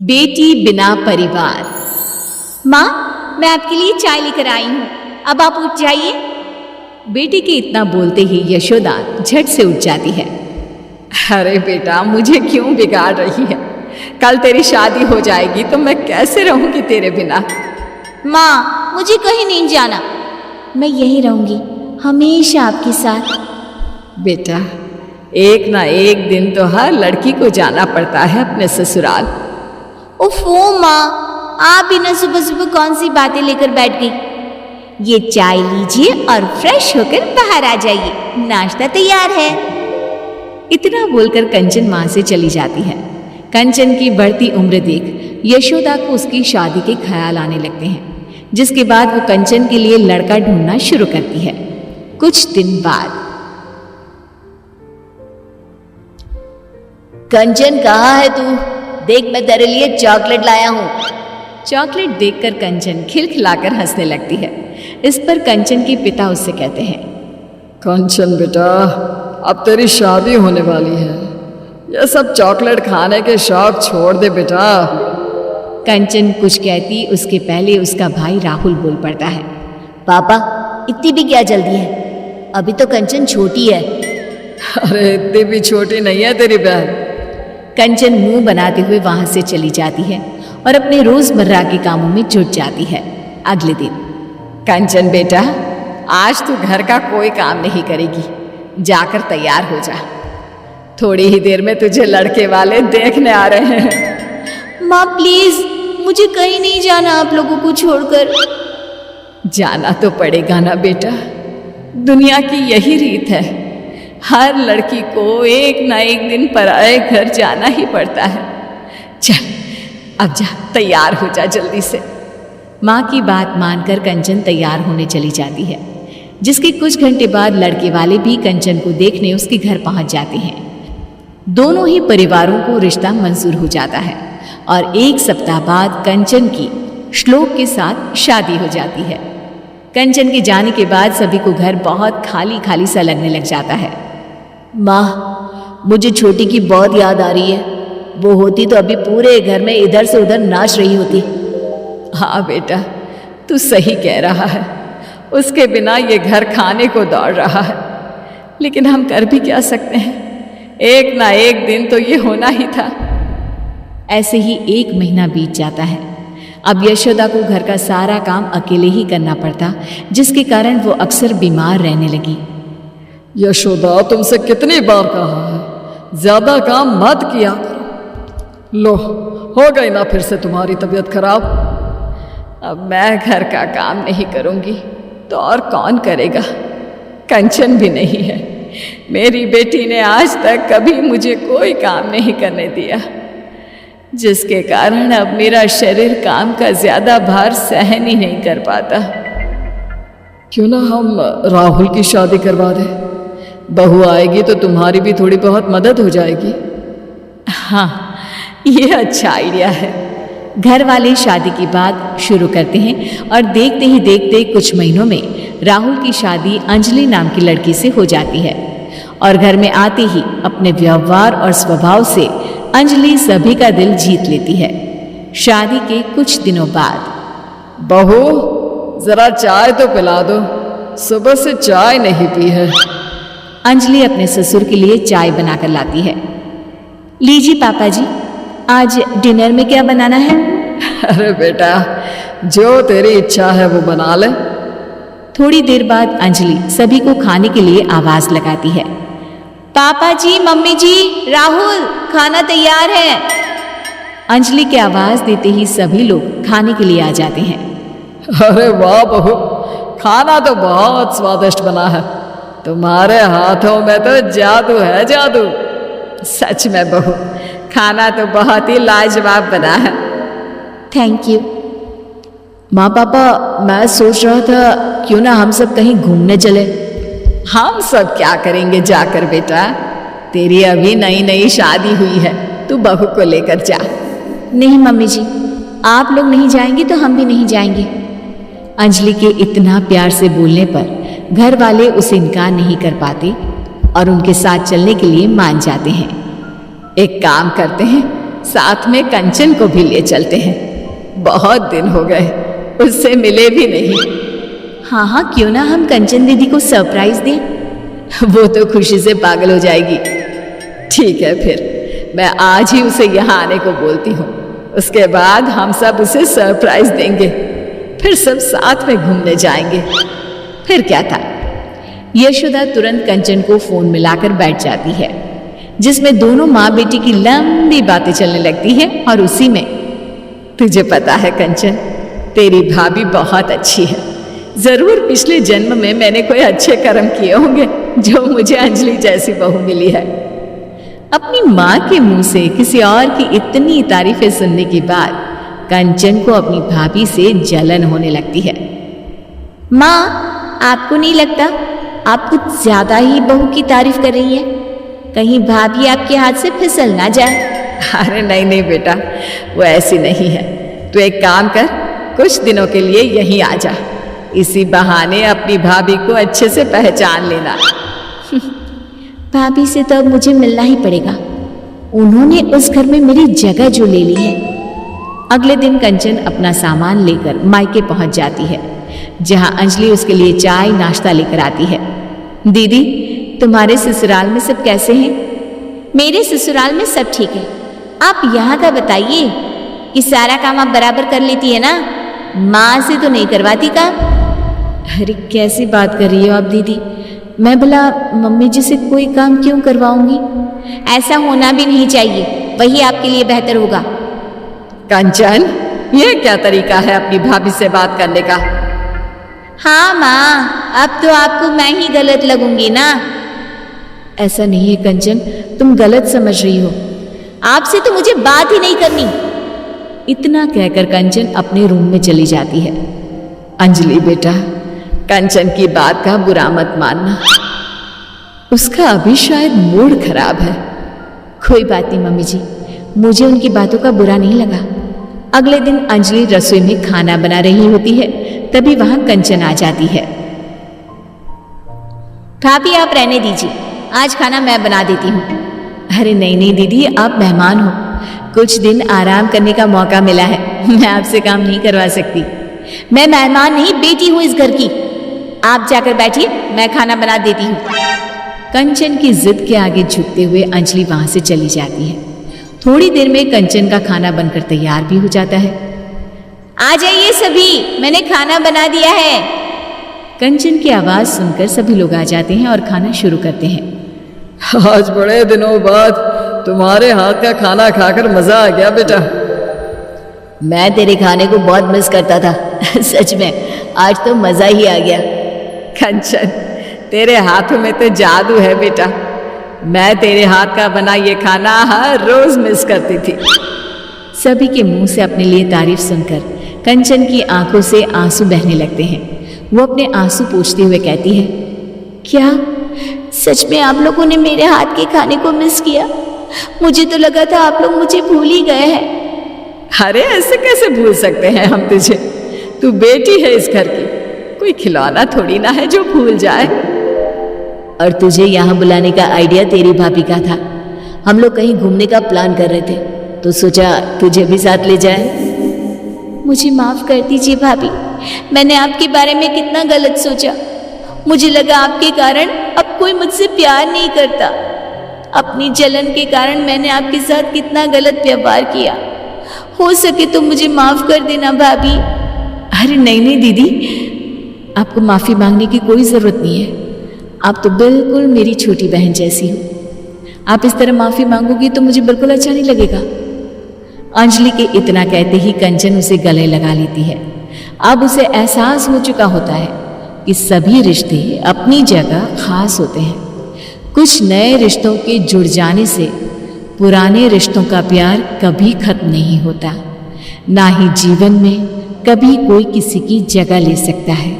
बेटी बिना परिवार। माँ, मैं आपके लिए चाय लेकर आई हूँ, अब आप उठ जाइए। बेटी के इतना बोलते ही यशोदा झट से उठ जाती है। अरे बेटा, मुझे क्यों बिगाड़ रही है? कल तेरी शादी हो जाएगी तो मैं कैसे रहूंगी तेरे बिना? माँ, मुझे कहीं नहीं जाना, मैं यहीं रहूंगी, हमेशा आपके साथ। बेटा, एक ना एक दिन तो हर लड़की को जाना पड़ता है अपने ससुराल। ओफो माँ, आप भी ना सुबह सुबह कौन सी बातें लेकर बैठ गई। ये चाय लीजिए और फ्रेश होकर बाहर आ जाइए, नाश्ता तैयार है। इतना बोलकर कंचन मां से चली जाती है। कंचन की बढ़ती उम्र देख यशोदा को उसकी शादी के ख्याल आने लगते हैं, जिसके बाद वो कंचन के लिए लड़का ढूंढना शुरू करती है। कुछ दिन बाद कंचन, कहाँ है तू? देख, मैं तेरे लिए चॉकलेट लाया हूँ। चॉकलेट देखकर कंचन खिलखिलाकर हंसने लगती है। इस पर कंचन के पिता उससे कहते हैं, कंचन बेटा, अब तेरी शादी होने वाली है, यह सब चॉकलेट खाने के शौक छोड़ दे बेटा। कंचन कुछ कहती उसके पहले उसका भाई राहुल बोल पड़ता है, पापा, इतनी भी क्या जल्दी है? अभी तो कंचन छोटी है। अरे इतनी भी छोटी नहीं है तेरी बहन। कंचन मुंह बनाते हुए वहां से चली जाती है और अपने रोजमर्रा के कामों में जुट जाती है। अगले दिन, कंचन बेटा, आज तू घर का कोई काम नहीं करेगी, जाकर तैयार हो जा, थोड़ी ही देर में तुझे लड़के वाले देखने आ रहे हैं। माँ प्लीज, मुझे कहीं नहीं जाना आप लोगों को छोड़कर। जाना तो पड़ेगा ना बेटा, दुनिया की यही रीत है, हर लड़की को एक ना एक दिन पराए घर जाना ही पड़ता है। चल अब जा, तैयार हो जा जल्दी से। माँ की बात मानकर कंचन तैयार होने चली जाती है, जिसके कुछ घंटे बाद लड़के वाले भी कंचन को देखने उसके घर पहुंच जाते हैं। दोनों ही परिवारों को रिश्ता मंजूर हो जाता है और एक सप्ताह बाद कंचन की श्लोक के साथ शादी हो जाती है। कंचन के जाने के बाद सभी को घर बहुत खाली खाली सा लगने लग जाता है। माँ, मुझे छोटी की बहुत याद आ रही है, वो होती तो अभी पूरे घर में इधर से उधर नाच रही होती। हाँ बेटा, तू सही कह रहा है, उसके बिना ये घर खाने को दौड़ रहा है, लेकिन हम कर भी क्या सकते हैं, एक ना एक दिन तो ये होना ही था। ऐसे ही 1 महीना बीत जाता है। अब यशोदा को घर का सारा काम अकेले ही करना पड़ता, जिसके कारण वो अक्सर बीमार रहने लगी। यशोदा, तुमसे कितनी बार कहा है, ज्यादा काम मत किया करो। लो, हो गई ना फिर से तुम्हारी तबीयत खराब। अब मैं घर का काम नहीं करूंगी तो और कौन करेगा? कंचन भी नहीं है। मेरी बेटी ने आज तक कभी मुझे कोई काम नहीं करने दिया, जिसके कारण अब मेरा शरीर काम का ज्यादा भार सहन ही नहीं कर पाता। क्यों ना हम राहुल की शादी करवा दें? बहू आएगी तो तुम्हारी भी थोड़ी बहुत मदद हो जाएगी। हाँ, ये अच्छा आइडिया है। घर वाले शादी की बात शुरू करते हैं और देखते ही देखते कुछ महीनों में राहुल की शादी अंजलि नाम की लड़की से हो जाती है और घर में आते ही अपने व्यवहार और स्वभाव से अंजलि सभी का दिल जीत लेती है। शादी के कुछ दिनों बाद, बहू, जरा चाय तो पिला दो, सुबह से चाय नहीं पी है। अंजलि अपने ससुर के लिए चाय बनाकर लाती है। लीजिए पापा जी, आज डिनर में क्या बनाना है? अरे बेटा, जो तेरी इच्छा है वो बना ले। थोड़ी देर बाद अंजलि सभी को खाने के लिए आवाज लगाती है। पापा जी, मम्मी जी, राहुल, खाना तैयार है। अंजलि की आवाज देते ही सभी लोग खाने के लिए आ जाते हैं। अरे वाह बहू, खाना तो बहुत स्वादिष्ट बना है, तुम्हारे हाथों में तो जादू है, जादू। सच में बहू, खाना तो बहुत ही लाजवाब बना है। Thank you. माँ पापा, मैं सोच रहा था क्यों ना हम सब कहीं घूमने चले। हम सब क्या करेंगे जाकर बेटा, तेरी अभी नई नई शादी हुई है, तू बहू को लेकर जा। नहीं मम्मी जी, आप लोग नहीं जाएंगे तो हम भी नहीं जाएंगे। अंजलि के इतना प्यार से बोलने पर घर वाले उसे इनकार नहीं कर पाते और उनके साथ चलने के लिए मान जाते हैं। एक काम करते हैं, साथ में कंचन को भी ले चलते हैं। बहुत दिन हो गए, उससे मिले भी नहीं। हाँ हाँ, क्यों ना हम कंचन दीदी को सरप्राइज दें। वो तो खुशी से पागल हो जाएगी। ठीक है, फिर मैं आज ही उसे यहाँ आने को बोलती हूँ। उसके बाद हम सब उसे सरप्राइज देंगे, फिर सब साथ में घूमने जाएंगे। फिर क्या था। यशोदा तुरंत कंचन को फोन मिलाकर बैठ जाती है, जिसमें दोनों माँ बेटी की लंबी बातें चलने लगती है। और उसी में, तुझे पता है कंचन, तेरी भाभी बहुत अच्छी है। जरूर पिछले जन्म में मैंने कोई अच्छे कर्म किए होंगे जो मुझे अंजलि जैसी बहू मिली है। अपनी माँ के मुंह से किसी और की इतनी तारीफें सुनने के बाद कंचन को अपनी भाभी से जलन होने लगती है। माँ, आपको नहीं लगता आप कुछ ज्यादा ही बहू की तारीफ कर रही हैं? कहीं भाभी आपके हाथ से फिसल ना जाए। अरे नहीं नहीं बेटा, वो ऐसी नहीं है। तू एक काम कर, कुछ दिनों के लिए यहीं आ जा। इसी बहाने अपनी भाभी को अच्छे से पहचान लेना। भाभी से तो अब मुझे मिलना ही पड़ेगा। उन्होंने उस घर में मेरी जगह जो ले ली है। अगले दिन कंचन अपना सामान लेकर मायके पहुंच जाती है, जहां अंजलि उसके लिए चाय नाश्ता लेकर आती है। दीदी, तुम्हारे ससुराल में सब कैसे हैं? मेरे ससुराल में सब ठीक है। आप यहाँ का बताइए कि सारा काम आप बराबर कर लेती है ना? माँ से तो नहीं करवाती काम। अरे कैसी बात कर रही हो आप दीदी? मैं भला मम्मी जी से कोई काम क्यों करवाऊंगी? ऐसा होना भी नहीं चाहिए, वही आपके लिए बेहतर होगा। कंचन, ये क्या तरीका है अपनी भाभी से बात करने का? हाँ माँ, अब तो आपको मैं ही गलत लगूंगी ना। ऐसा नहीं है कंचन, तुम गलत समझ रही हो। आपसे तो मुझे बात ही नहीं करनी। इतना कहकर कंचन अपने रूम में चली जाती है। अंजलि बेटा, कंचन की बात का बुरा मत मानना। उसका अभी शायद मूड खराब है। कोई बात नहीं मम्मी जी, मुझे उनकी बातों का बुरा नहीं लगा। अगले दिन अंजलि रसोई में खाना बना रही होती है, तभी वहां कंचन आ जाती है। भाभी आप रहने दीजिए, आज खाना मैं बना देती हूँ। अरे नहीं नहीं दीदी, आप मेहमान हो, कुछ दिन आराम करने का मौका मिला है, मैं आपसे काम नहीं करवा सकती। मैं मेहमान नहीं, बेटी हूँ इस घर की। आप जाकर बैठिए, मैं खाना बना देती हूँ। कंचन की जिद के आगे झुकते हुए अंजलि वहां से चली जाती है। थोड़ी देर में कंचन का खाना बनकर तैयार भी हो जाता है। आ जाइए सभी, मैंने खाना बना दिया है। कंचन की आवाज सुनकर सभी लोग आ जाते हैं और खाना शुरू करते हैं। आज बड़े दिनों बाद तुम्हारे हाथ का खाना खाकर मजा आ गया बेटा। मैं तेरे खाने को बहुत मिस करता था। सच में आज तो मजा ही आ गया। कंचन, तेरे हाथों में तो जादू है बेटा। मैं तेरे हाथ का बना ये खाना हर रोज मिस करती थी। सभी के मुंह से अपने लिए तारीफ सुनकर कंचन की आंखों से आंसू बहने लगते हैं। वो अपने आंसू पोंछते हुए कहती है, क्या सच में आप लोगों ने मेरे हाथ के खाने को मिस किया? मुझे तो लगा था आप लोग मुझे भूल ही गए हैं। अरे ऐसे कैसे भूल सकते हैं हम तुझे? तू बेटी है इस घर की, कोई खिलौना थोड़ी ना है जो भूल जाए। और तुझे यहाँ बुलाने का आइडिया तेरी भाभी का था। हम लोग कहीं घूमने का प्लान कर रहे थे, तो सोचा तुझे भी साथ ले जाए। मुझे माफ कर दीजिए भाभी, मैंने आपके बारे में कितना गलत सोचा। मुझे लगा आपके कारण अब कोई मुझसे प्यार नहीं करता। अपनी जलन के कारण मैंने आपके साथ कितना गलत व्यवहार किया। हो सके तो मुझे माफ कर देना भाभी। अरे नहीं नहीं दीदी, आपको माफी मांगने की कोई जरूरत नहीं है। आप तो बिल्कुल मेरी छोटी बहन जैसी हो। आप इस तरह माफी मांगोगी तो मुझे बिल्कुल अच्छा नहीं लगेगा। अंजलि के इतना कहते ही कंचन उसे गले लगा लेती है। अब उसे एहसास हो चुका होता है कि सभी रिश्ते अपनी जगह खास होते हैं। कुछ नए रिश्तों के जुड़ जाने से पुराने रिश्तों का प्यार कभी खत्म नहीं होता, ना ही जीवन में कभी कोई किसी की जगह ले सकता है।